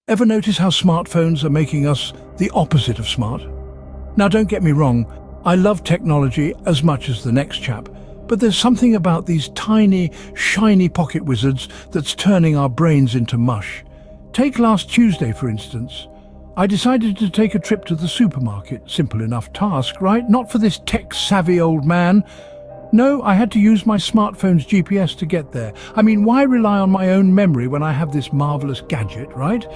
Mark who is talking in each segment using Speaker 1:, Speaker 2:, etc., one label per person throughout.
Speaker 1: Ever notice how smartphones are making us the opposite of smart? Now, don't get me wrong, I love technology as much as the next chap, but there's something about these tiny, shiny pocket wizards that's turning our brains into mush. Take last Tuesday, for instance. I decided to take a trip to the supermarket. Simple enough task, right? Not for this tech-savvy old man. No, I had to use my smartphone's GPS to get there. I mean, why rely on my own memory when I have this marvelous gadget, right?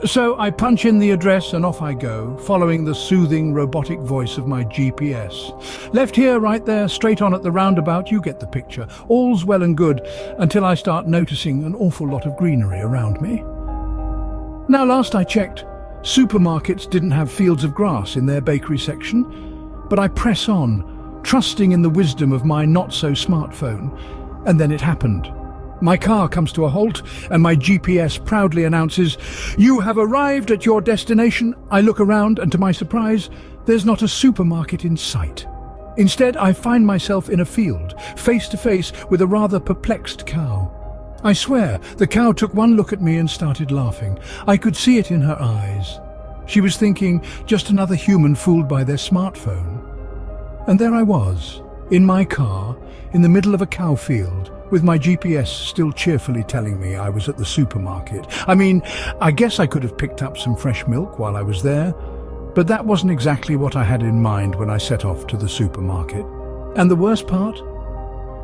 Speaker 1: So I punch in the address and off I go, following the soothing robotic voice of my GPS. Left here, right there, straight on at the roundabout, you get the picture. All's well and good until I start noticing an awful lot of greenery around me. Now, last I checked, supermarkets didn't have fields of grass in their bakery section, but I press on, trusting in the wisdom of my not-so-smartphone. And then it happened. My car comes to a halt, and my GPS proudly announces, "You have arrived at your destination." I look around, and to my surprise, there's not a supermarket in sight. Instead, I find myself in a field, face to face with a rather perplexed cow. I swear, the cow took one look at me and started laughing. I could see it in her eyes. She was thinking, just another human fooled by their smartphone. And there I was, in my car, in the middle of a cow field, with my GPS still cheerfully telling me I was at the supermarket. I mean, I guess I could have picked up some fresh milk while I was there, but that wasn't exactly what I had in mind when I set off to the supermarket. And the worst part?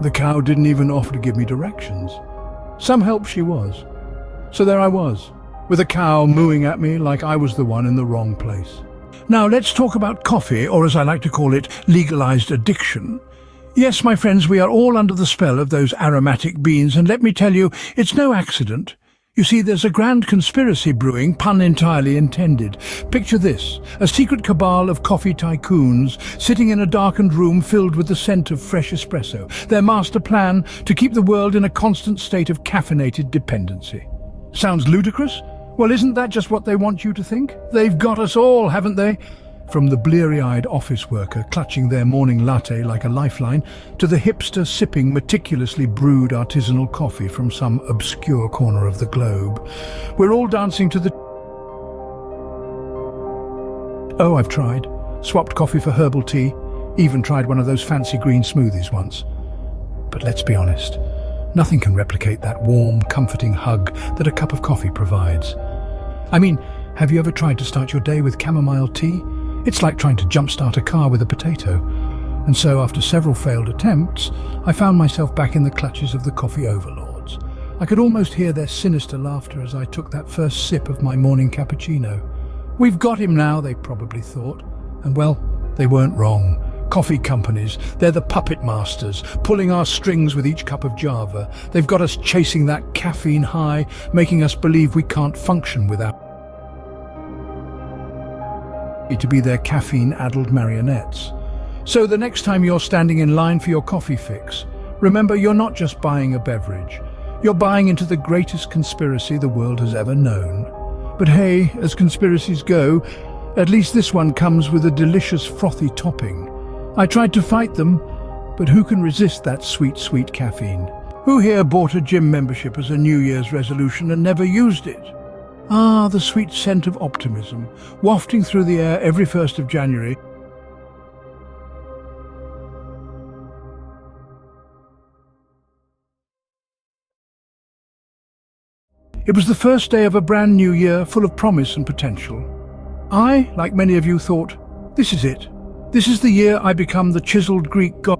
Speaker 1: The cow didn't even offer to give me directions. Some help she was. So there I was, with a cow mooing at me like I was the one in the wrong place. Now let's talk about coffee, or as I like to call it, legalized addiction. Yes, my friends, we are all under the spell of those aromatic beans, and let me tell you, it's no accident. You see, there's a grand conspiracy brewing, pun entirely intended. Picture this, a secret cabal of coffee tycoons sitting in a darkened room filled with the scent of fresh espresso. Their master plan, to keep the world in a constant state of caffeinated dependency. Sounds ludicrous? Well, isn't that just what they want you to think? They've got us all, haven't they? From the bleary-eyed office worker clutching their morning latte like a lifeline, to the hipster sipping meticulously brewed artisanal coffee from some obscure corner of the globe. We're all dancing to the... Oh, I've tried. Swapped coffee for herbal tea. Even tried one of those fancy green smoothies once. But let's be honest. Nothing can replicate that warm, comforting hug that a cup of coffee provides. I mean, have you ever tried to start your day with chamomile tea? It's like trying to jumpstart a car with a potato. And so, after several failed attempts, I found myself back in the clutches of the coffee overlords. I could almost hear their sinister laughter as I took that first sip of my morning cappuccino. We've got him now, they probably thought. And well, they weren't wrong. Coffee companies, they're the puppet masters, pulling our strings with each cup of Java. They've got us chasing that caffeine high, making us believe we can't function without to be their caffeine-addled marionettes. So the next time you're standing in line for your coffee fix, remember you're not just buying a beverage. You're buying into the greatest conspiracy the world has ever known. But hey, as conspiracies go, at least this one comes with a delicious frothy topping. I tried to fight them, but who can resist that sweet, sweet caffeine? Who here bought a gym membership as a New Year's resolution and never used it? Ah, the sweet scent of optimism, wafting through the air every 1st of January. It was the first day of a brand new year full of promise and potential. I, like many of you, thought, this is it. This is the year I become the chiseled Greek god.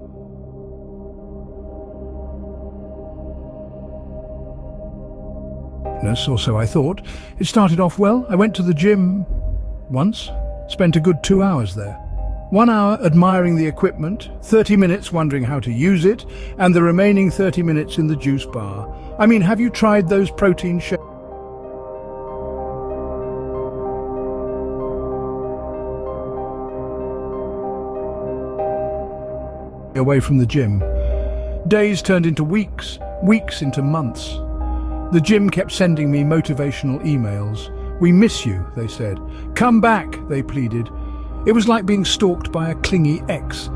Speaker 1: Or so I thought. It started off well. I went to the gym once, spent a good 2 hours there. 1 hour admiring the equipment, 30 minutes wondering how to use it, and the remaining 30 minutes in the juice bar. I mean, have you tried those protein shakes? Away from the gym. Days turned into weeks, weeks into months. The gym kept sending me motivational emails. We miss you, they said. Come back, they pleaded. It was like being stalked by a clingy ex.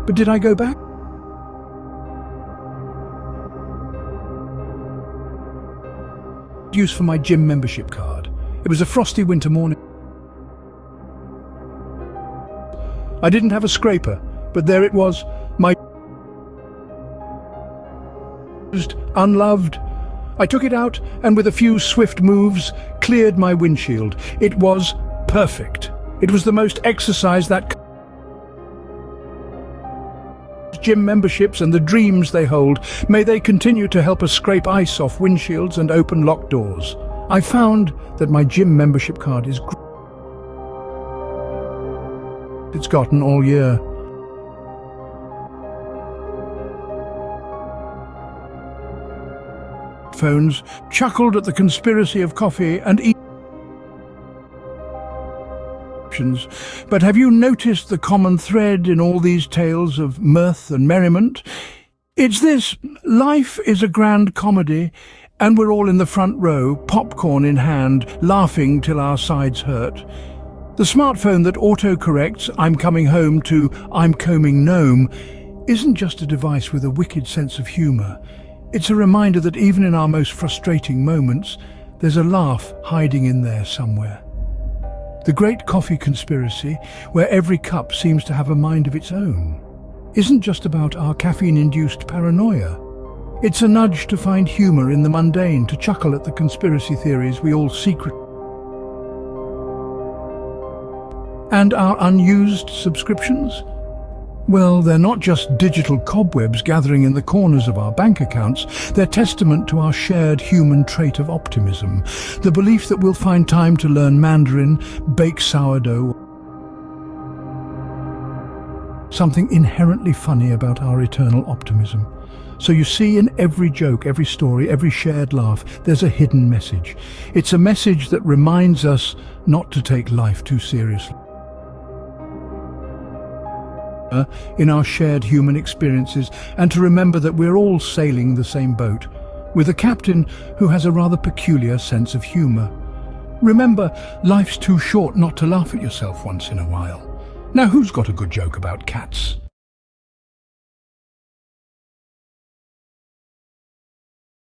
Speaker 1: But did I go back? Use for my gym membership card. It was a frosty winter morning. I didn't have a scraper, but there it was, my unloved. I took it out and with a few swift moves cleared my windshield. It was perfect. It was the most exercise that gym memberships and the dreams they hold. May they continue to help us scrape ice off windshields and open locked doors. I found that my gym membership card is it's gotten all year. Phones chuckled at the conspiracy of coffee and options. But have you noticed the common thread in all these tales of mirth and merriment? It's this: life is a grand comedy, and we're all in the front row, popcorn in hand, laughing till our sides hurt. The smartphone that auto-corrects "I'm coming home" to "I'm combing gnome" isn't just a device with a wicked sense of humour. It's a reminder that even in our most frustrating moments, there's a laugh hiding in there somewhere. The great coffee conspiracy, where every cup seems to have a mind of its own, isn't just about our caffeine-induced paranoia. It's a nudge to find humour in the mundane, to chuckle at the conspiracy theories we all secretly. And our unused subscriptions? Well, they're not just digital cobwebs gathering in the corners of our bank accounts. They're testament to our shared human trait of optimism, the belief that we'll find time to learn Mandarin, bake sourdough. Something inherently funny about our eternal optimism. So you see, in every joke, every story, every shared laugh, there's a hidden message. It's a message that reminds us not to take life too seriously. In our shared human experiences, and to remember that we're all sailing the same boat, with a captain who has a rather peculiar sense of humour. Remember, life's too short not to laugh at yourself once in a while. Now, who's got a good joke about cats?